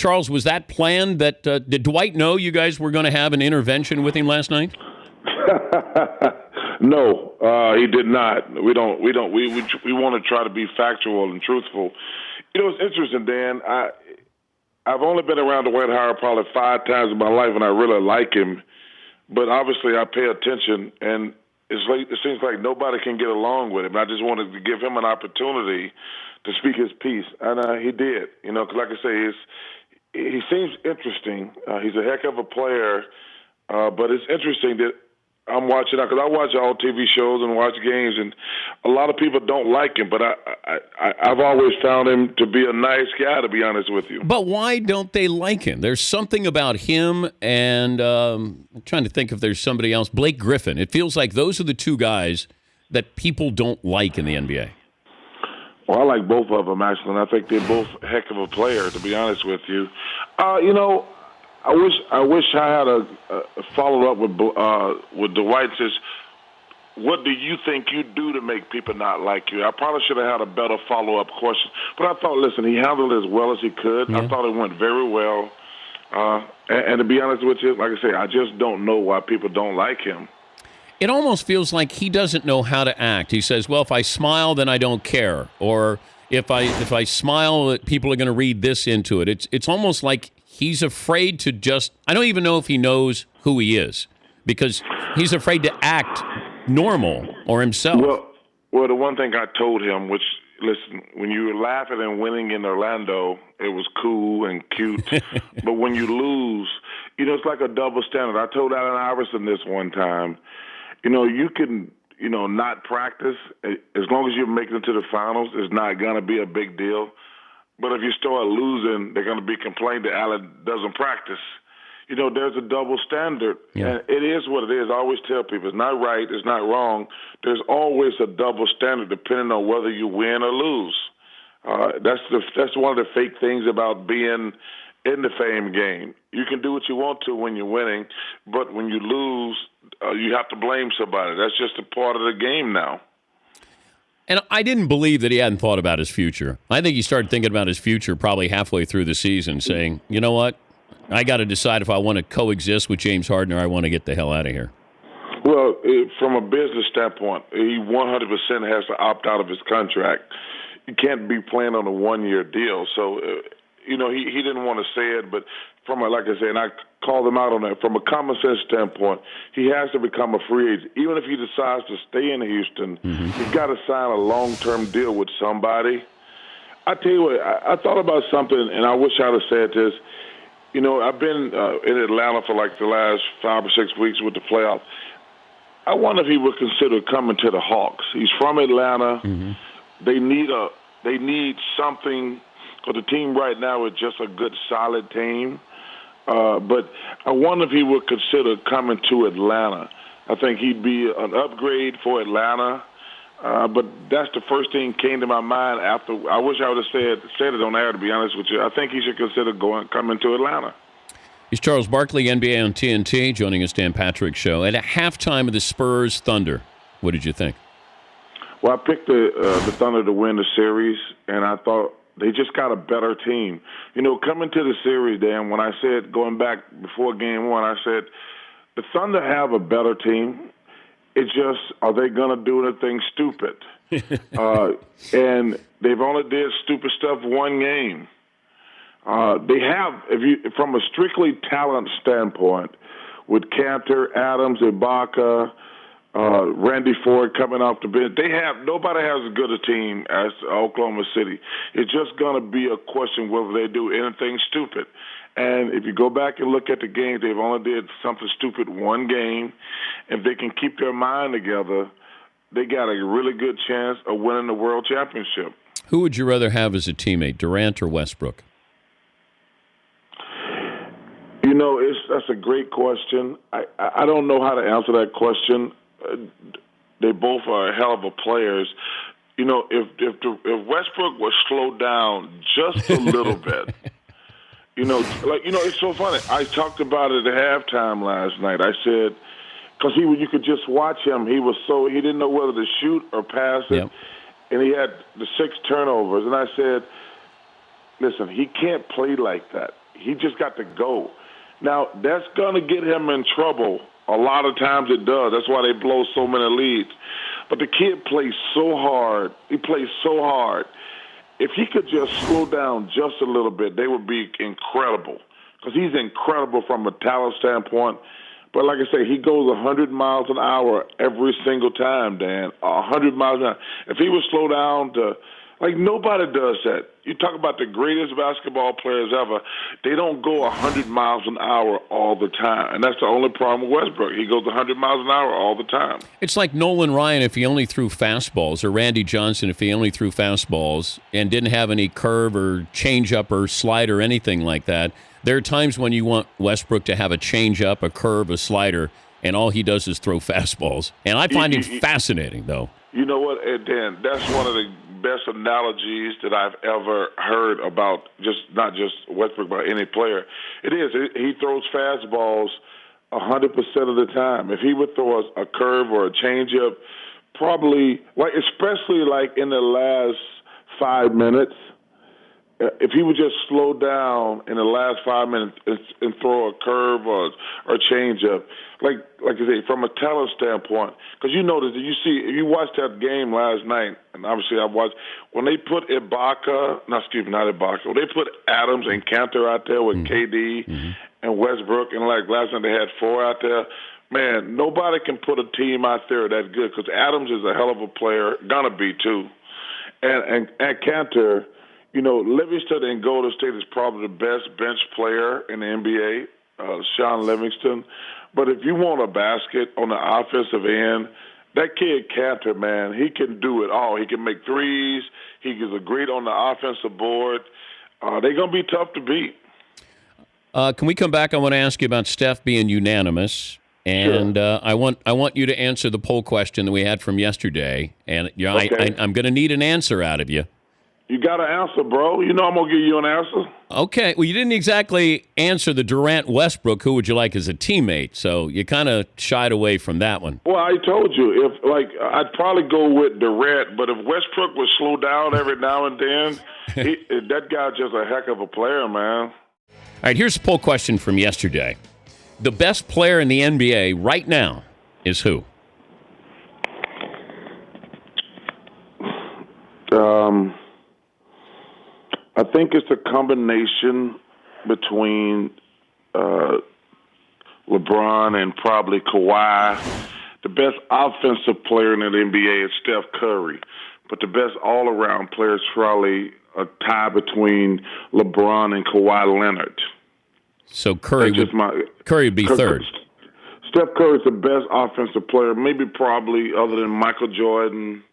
Charles, was that planned? That did Dwight know you guys were going to have an intervention with him last night? No, he did not. We want to try to be factual and truthful. It's interesting, Dan. I've only been around Dwight Howard probably 5 times in my life, and I really like him. But obviously, I pay attention, and it seems like nobody can get along with him. I just wanted to give him an opportunity to speak his piece, and he did. Because like I say, he seems interesting. He's a heck of a player, but it's interesting that I'm watching because I watch all TV shows and watch games, and a lot of people don't like him. But I've always found him to be a nice guy, to be honest with you. But why don't they like him? There's something about him, and I'm trying to think if there's somebody else. Blake Griffin. It feels like those are the two guys that people don't like in the NBA. Well, I like both of them, actually, and I think they're both a heck of a player, to be honest with you. I wish I had a follow-up with Dwight. Says, what do you think you do to make people not like you? I probably should have had a better follow-up question. But I thought, listen, he handled it as well as he could. Yeah. I thought it went very well. And to be honest with you, like I say, I just don't know why people don't like him. It almost feels like he doesn't know how to act. He says, well, if I smile, then I don't care. Or if I smile, people are going to read this into it. It's almost like he's afraid to I don't even know if he knows who he is because he's afraid to act normal or himself. Well, the one thing I told him, which, listen, when you were laughing and winning in Orlando, it was cool and cute. But when you lose, it's like a double standard. I told Allen Iverson this one time. You can, not practice. As long as you're making it to the finals, it's not going to be a big deal. But if you start losing, they're going to be complaining that Allen doesn't practice. There's a double standard. Yeah. And it is what it is. I always tell people it's not right, it's not wrong. There's always a double standard depending on whether you win or lose. That's one of the fake things about being in the fame game. You can do what you want to when you're winning, but when you lose, you have to blame somebody. That's just a part of the game now. And I didn't believe that he hadn't thought about his future. I think he started thinking about his future probably halfway through the season, saying, you know what, I got to decide if I want to coexist with James Harden or I want to get the hell out of here. Well, from a business standpoint, he 100% has to opt out of his contract. You can't be playing on a one-year deal. So, he didn't want to say it, but like I said, and I called him out on that, from a common sense standpoint, he has to become a free agent. Even if he decides to stay in Houston, he's got to sign a long-term deal with somebody. I tell you what, I thought about something, and I wish I'd have said this. I've been in Atlanta for like the last 5 or 6 weeks with the playoffs. I wonder if he would consider coming to the Hawks. He's from Atlanta. Mm-hmm. They need something. Because the team right now is just a good, solid team. But I wonder if he would consider coming to Atlanta. I think he'd be an upgrade for Atlanta. But that's the first thing came to my mind after. I wish I would have said it on air, to be honest with you. I think he should consider coming to Atlanta. He's Charles Barkley, NBA on TNT, joining us, Dan Patrick Show. At a halftime of the Spurs Thunder, what did you think? Well, I picked the Thunder to win the series, and I thought they just got a better team. Coming to the series, Dan, when I said, going back before game one, I said, the Thunder have a better team. It's just, are they going to do anything stupid? And they've only did stupid stuff one game. They have, from a strictly talent standpoint, with Cantor, Adams, Ibaka, Randy Ford coming off the bench. Nobody has as good a team as Oklahoma City. It's just going to be a question whether they do anything stupid. And if you go back and look at the games, they've only did something stupid one game. If they can keep their mind together, they got a really good chance of winning the World Championship. Who would you rather have as a teammate, Durant or Westbrook? That's a great question. I don't know how to answer that question. They both are a hell of a players. If Westbrook was slowed down just a little bit, it's so funny. I talked about it at halftime last night. I said, because you could just watch him. He didn't know whether to shoot or pass it, and he had the 6 turnovers. And I said, listen, he can't play like that. He just got to go. Now, that's going to get him in trouble. A lot of times it does. That's why they blow so many leads. But the kid plays so hard. He plays so hard. If he could just slow down just a little bit, they would be incredible. Because he's incredible from a talent standpoint. But like I say, he goes 100 miles an hour every single time, Dan. 100 miles an hour. If he would slow down to, like, nobody does that. You talk about the greatest basketball players ever. They don't go 100 miles an hour all the time. And that's the only problem with Westbrook. He goes 100 miles an hour all the time. It's like Nolan Ryan if he only threw fastballs, or Randy Johnson if he only threw fastballs and didn't have any curve or changeup or slide or anything like that. There are times when you want Westbrook to have a changeup, a curve, a slider, and all he does is throw fastballs. And I find him fascinating, though. You know what, Dan? That's one of the best analogies that I've ever heard about not just Westbrook, but any player. It is. He throws fastballs 100% of the time. If he would throw a curve or a changeup, probably, like, especially like in the last 5 minutes, if he would just slow down in the last 5 minutes and throw a curve or a changeup, like I say, from a talent standpoint, because you notice that if you watched that game last night, and obviously I watched, when they put when they put Adams and Cantor out there with KD and Westbrook, and like last night they had 4 out there, man, nobody can put a team out there that good, because Adams is a hell of a player, gonna be too, and Cantor. You know, Livingston in Golden State is probably the best bench player in the NBA, Sean Livingston. But if you want a basket on the offensive end, that kid Cantor, man, he can do it all. He can make threes. He is great on the offensive board. They're going to be tough to beat. Can we come back? I want to ask you about Steph being unanimous. And sure. I want you to answer the poll question that we had from yesterday. And okay. I'm going to need an answer out of you. You got to answer, bro. You know I'm going to give you an answer. Okay. Well, you didn't exactly answer the Durant-Westbrook, who would you like as a teammate? So you kind of shied away from that one. Well, I told you, I'd probably go with Durant, but if Westbrook would slow down every now and then, that guy's just a heck of a player, man. All right, here's a poll question from yesterday. The best player in the NBA right now is who? I think it's a combination between LeBron and probably Kawhi. The best offensive player in the NBA is Steph Curry, but the best all-around player is probably a tie between LeBron and Kawhi Leonard. So Curry would be third. Steph Curry is the best offensive player, probably other than Michael Jordan.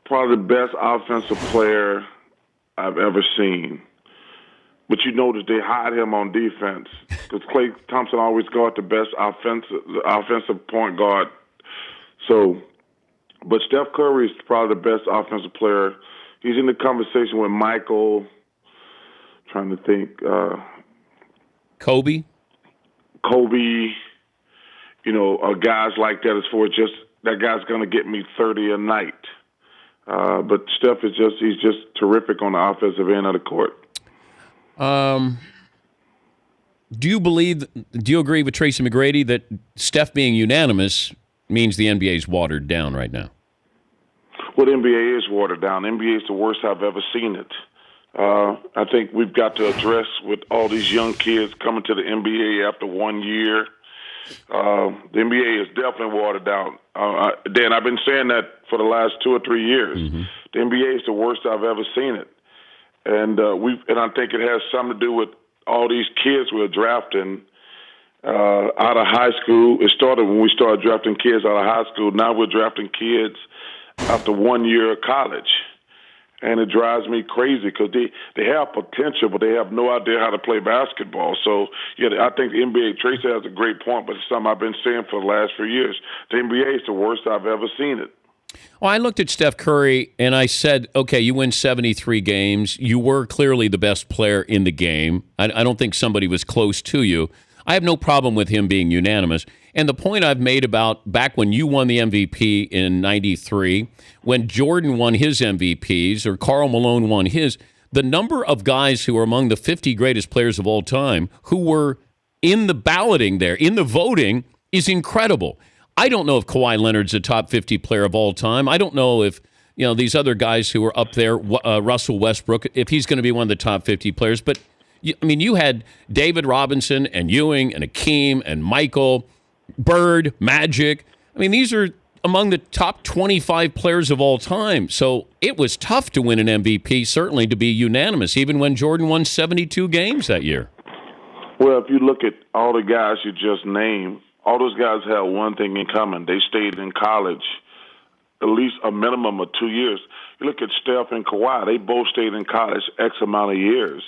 Probably the best offensive player I've ever seen. But you notice they hide him on defense because Klay Thompson always guard the best offensive point guard. So, but Steph Curry is probably the best offensive player. He's in the conversation with Michael. Trying to think. Kobe. You know, guys like that. As far as just that guy's going to get me 30 a night. But Steph he's just terrific on the offensive end of the court. Do you agree with Tracy McGrady that Steph being unanimous means the NBA is watered down right now? Well, the NBA is watered down. The NBA is the worst I've ever seen it. I think we've got to address with all these young kids coming to the NBA after 1 year. The NBA is definitely watered down. Dan, I've been saying that for the last 2 or 3 years. Mm-hmm. The NBA is the worst I've ever seen it, and I think it has something to do with all these kids we're drafting out of high school. It started when we started drafting kids out of high school. Now we're drafting kids after 1 year of college. And it drives me crazy because they have potential, but they have no idea how to play basketball. So, yeah, I think the NBA, Tracy has a great point, but it's something I've been saying for the last few years. The NBA is the worst I've ever seen it. Well, I looked at Steph Curry, and I said, okay, you win 73 games. You were clearly the best player in the game. I don't think somebody was close to you. I have no problem with him being unanimous. And the point I've made about back when you won the MVP in '93, when Jordan won his MVPs or Karl Malone won his, the number of guys who are among the 50 greatest players of all time who were in the balloting there, in the voting, is incredible. I don't know if Kawhi Leonard's a top 50 player of all time. I don't know if these other guys who are up there, Russell Westbrook, if he's going to be one of the top 50 players. But, you had David Robinson and Ewing and Akeem and Michael, Bird, Magic. These are among the top 25 players of all time. So it was tough to win an MVP, certainly to be unanimous, even when Jordan won 72 games that year. Well, if you look at all the guys you just named, all those guys have one thing in common. They stayed in college at least a minimum of 2 years. You look at Steph and Kawhi, they both stayed in college X amount of years.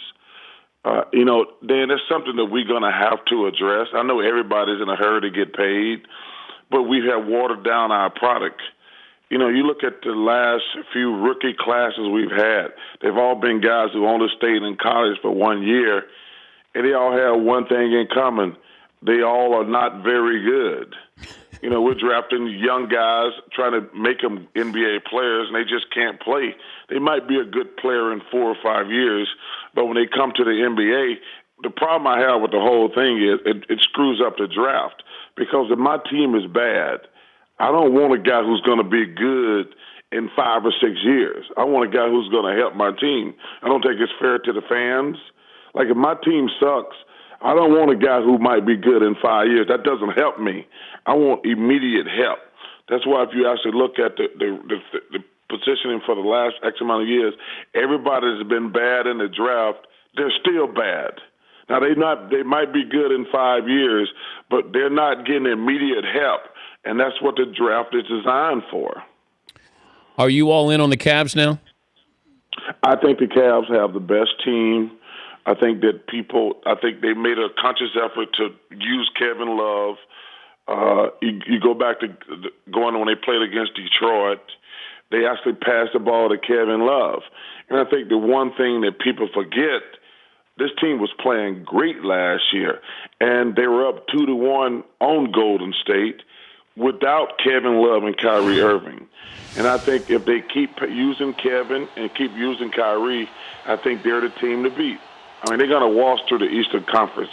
Dan, that's something that we're going to have to address. I know everybody's in a hurry to get paid, but we have watered down our product. You look at the last few rookie classes we've had, they've all been guys who only stayed in college for 1 year, and they all have one thing in common. They all are not very good. We're drafting young guys, trying to make them NBA players, and they just can't play. They might be a good player in 4 or 5 years, but when they come to the NBA, the problem I have with the whole thing is it screws up the draft. Because if my team is bad, I don't want a guy who's going to be good in 5 or 6 years. I want a guy who's going to help my team. I don't think it's fair to the fans. Like, if my team sucks, I don't want a guy who might be good in 5 years. That doesn't help me. I want immediate help. That's why if you actually look at the positioning for the last X amount of years, everybody that's been bad in the draft, they're still bad. Now, they might be good in 5 years, but they're not getting immediate help, and that's what the draft is designed for. Are you all in on the Cavs now? I think the Cavs have the best team. I think they made a conscious effort to use Kevin Love. You go back to going when they played against Detroit, they actually passed the ball to Kevin Love. And I think the one thing that people forget, this team was playing great last year, and they were up 2-1 on Golden State without Kevin Love and Kyrie Irving. And I think if they keep using Kevin and keep using Kyrie, I think they're the team to beat. They're going to waltz through the Eastern Conference.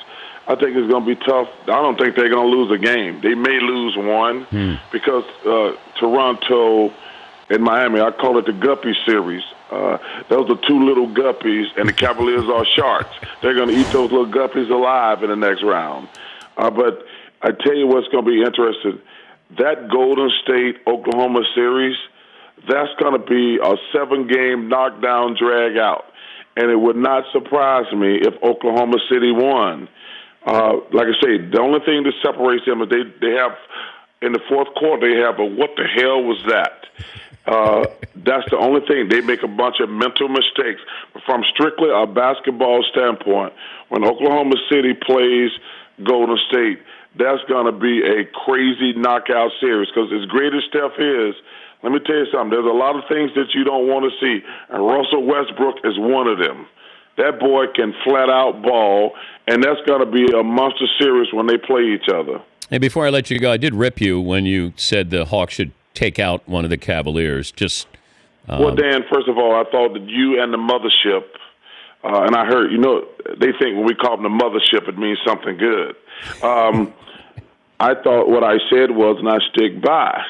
I think it's going to be tough. I don't think they're going to lose a game. They may lose one because Toronto and Miami, I call it the Guppy series. Those are two little guppies, and the Cavaliers are sharks. They're going to eat those little guppies alive in the next round. But I tell you what's going to be interesting. That Golden State-Oklahoma series, that's going to be a 7-game knockdown drag-out. And it would not surprise me if Oklahoma City won. Like I say, the only thing that separates them is they have, in the fourth quarter, they have a what the hell was that? That's the only thing. They make a bunch of mental mistakes. From strictly a basketball standpoint, when Oklahoma City plays Golden State, that's going to be a crazy knockout series because as great as Steph is, let me tell you something. There's a lot of things that you don't want to see, and Russell Westbrook is one of them. That boy can flat-out ball, and that's going to be a monster series when they play each other. Hey, before I let you go, I did rip you when you said the Hawks should take out one of the Cavaliers. Well, Dan, first of all, I thought that you and the mothership, and I heard, they think when we call them the mothership, it means something good. I thought what I said was, and I stick by,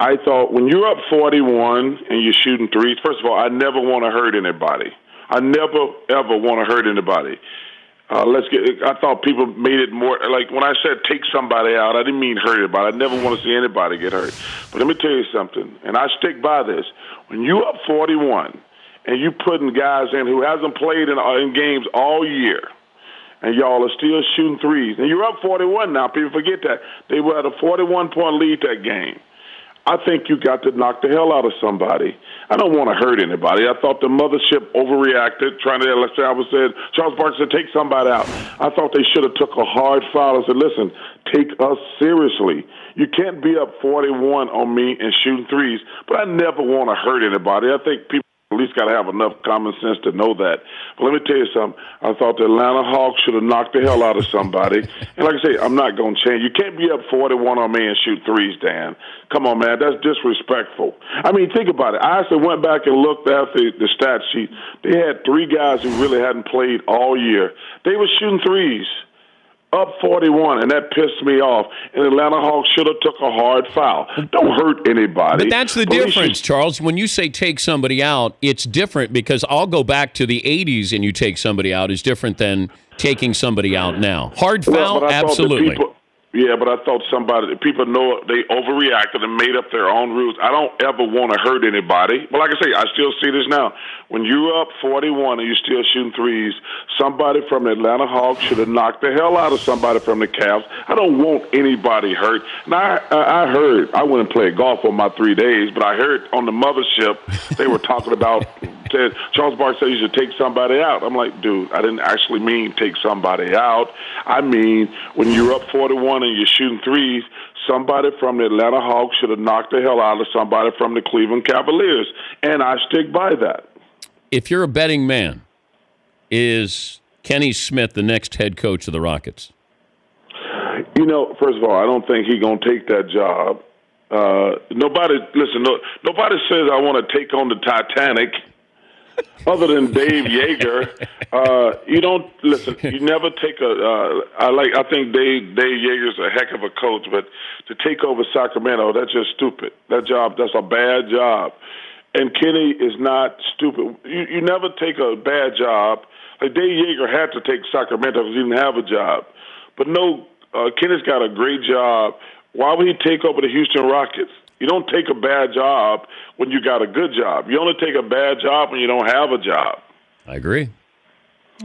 I thought when you're up 41 and you're shooting threes, first of all, I never want to hurt anybody. I never, ever want to hurt anybody. I thought people made it more, like when I said take somebody out, I didn't mean hurt anybody. I never want to see anybody get hurt. But let me tell you something, and I stick by this. When you're up 41 and you putting guys in who hasn't played in games all year, and y'all are still shooting threes, and you're up 41 now, people forget that. They were at a 41-point lead that game. I think you got to knock the hell out of somebody. I don't want to hurt anybody. I thought the mothership overreacted, trying to, let's say I was said, Charles Barkley said, take somebody out. I thought they should have took a hard foul and said, listen, take us seriously. You can't be up 41 on me and shooting threes, but I never want to hurt anybody. I think people At least got to have enough common sense to know that. But let me tell you something. I thought the Atlanta Hawks should have knocked the hell out of somebody. And like I say, I'm not going to change. You can't be up 41 on me and shoot threes, Dan. Come on, man. That's disrespectful. I mean, think about it. I actually went back and looked at the stat sheet. They had 3 guys who really hadn't played all year. They were shooting threes. Up 41, and that pissed me off. And Atlanta Hawks should have took a hard foul. Don't hurt anybody. But that's the difference, Charles. When you say take somebody out, it's different because I'll go back to the 80s and you take somebody out is different than taking somebody out now. Hard foul, absolutely. Yeah, but I thought people know they overreacted and made up their own rules. I don't ever want to hurt anybody. But like I say, I still see this now. When you're up 41 and you're still shooting threes, somebody from the Atlanta Hawks should have knocked the hell out of somebody from the Cavs. I don't want anybody hurt. And I heard, I went and played golf on my 3 days, but I heard on the mothership they were talking about Charles Barkley said you should take somebody out. I'm like, dude, I didn't actually mean take somebody out. I mean, when you're up 41 and you're shooting threes, somebody from the Atlanta Hawks should have knocked the hell out of somebody from the Cleveland Cavaliers. And I stick by that. If you're a betting man, is Kenny Smith the next head coach of the Rockets? You know, first of all, I don't think he's going to take that job. Nobody says I want to take on the Titanic. Other than Dave Yeager, you don't listen. You never take I think Dave Yeager's a heck of a coach, but to take over Sacramento, that's just stupid. That's a bad job. And Kenny is not stupid. You never take a bad job. Like Dave Yeager had to take Sacramento because he didn't have a job. But no, Kenny's got a great job. Why would he take over the Houston Rockets? You don't take a bad job when you got a good job. You only take a bad job when you don't have a job. I agree.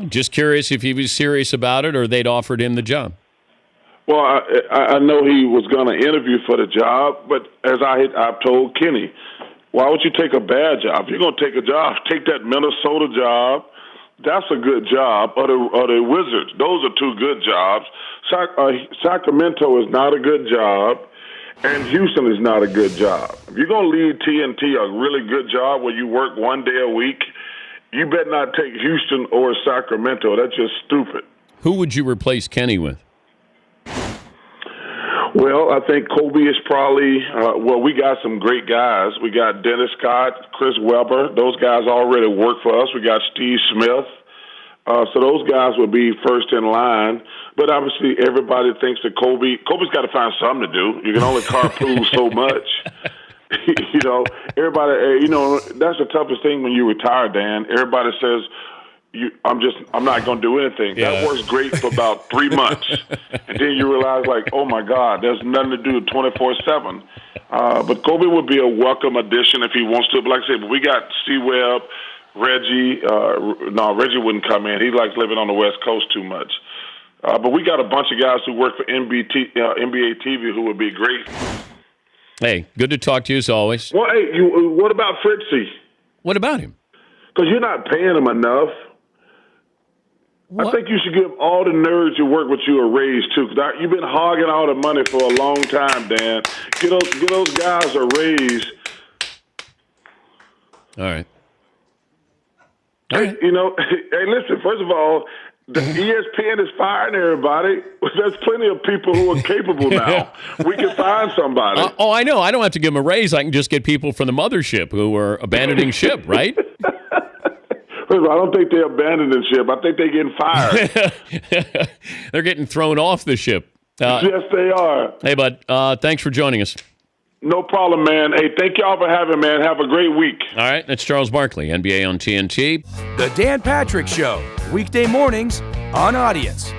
Just curious if he was serious about it or they'd offered him the job. Well, I know he was going to interview for the job, but as I've told Kenny, why would you take a bad job? If you're going to take a job, take that Minnesota job. That's a good job. Or the Wizards. Those are 2 good jobs. Sacramento is not a good job. And Houston is not a good job. If you're going to lead TNT a really good job where you work 1 day a week, you better not take Houston or Sacramento. That's just stupid. Who would you replace Kenny with? Well, I think Kobe is probably, we got some great guys. We got Dennis Scott, Chris Webber. Those guys already work for us. We got Steve Smith. So those guys would be first in line. But obviously everybody thinks that Kobe's got to find something to do. You can only carpool so much. Everybody, that's the toughest thing when you retire, Dan. Everybody says, I'm not going to do anything. Yeah. That works great for about 3 months. And then you realize, like, oh, my God, there's nothing to do 24/7. But Kobe would be a welcome addition if he wants to. But like I said, we got C-Webb, Reggie. Reggie wouldn't come in. He likes living on the West Coast too much. But we got a bunch of guys who work for NBA TV who would be great. Hey, good to talk to you as always. Well, hey, what about Fritzy? What about him? Because you're not paying him enough. What? I think you should give all the nerds who work with you a raise, too. Because you've been hogging all the money for a long time, Dan. Get those guys a raise. All right. Hey, listen, first of all, the ESPN is firing everybody. There's plenty of people who are capable now. We can find somebody. I know. I don't have to give them a raise. I can just get people from the mothership who are abandoning ship, right? I don't think they're abandoning ship. I think they're getting fired. They're getting thrown off the ship. Yes, they are. Hey, bud, thanks for joining us. No problem, man. Hey, thank y'all for having me, man. Have a great week. All right, that's Charles Barkley, NBA on TNT. The Dan Patrick Show, weekday mornings on Audience.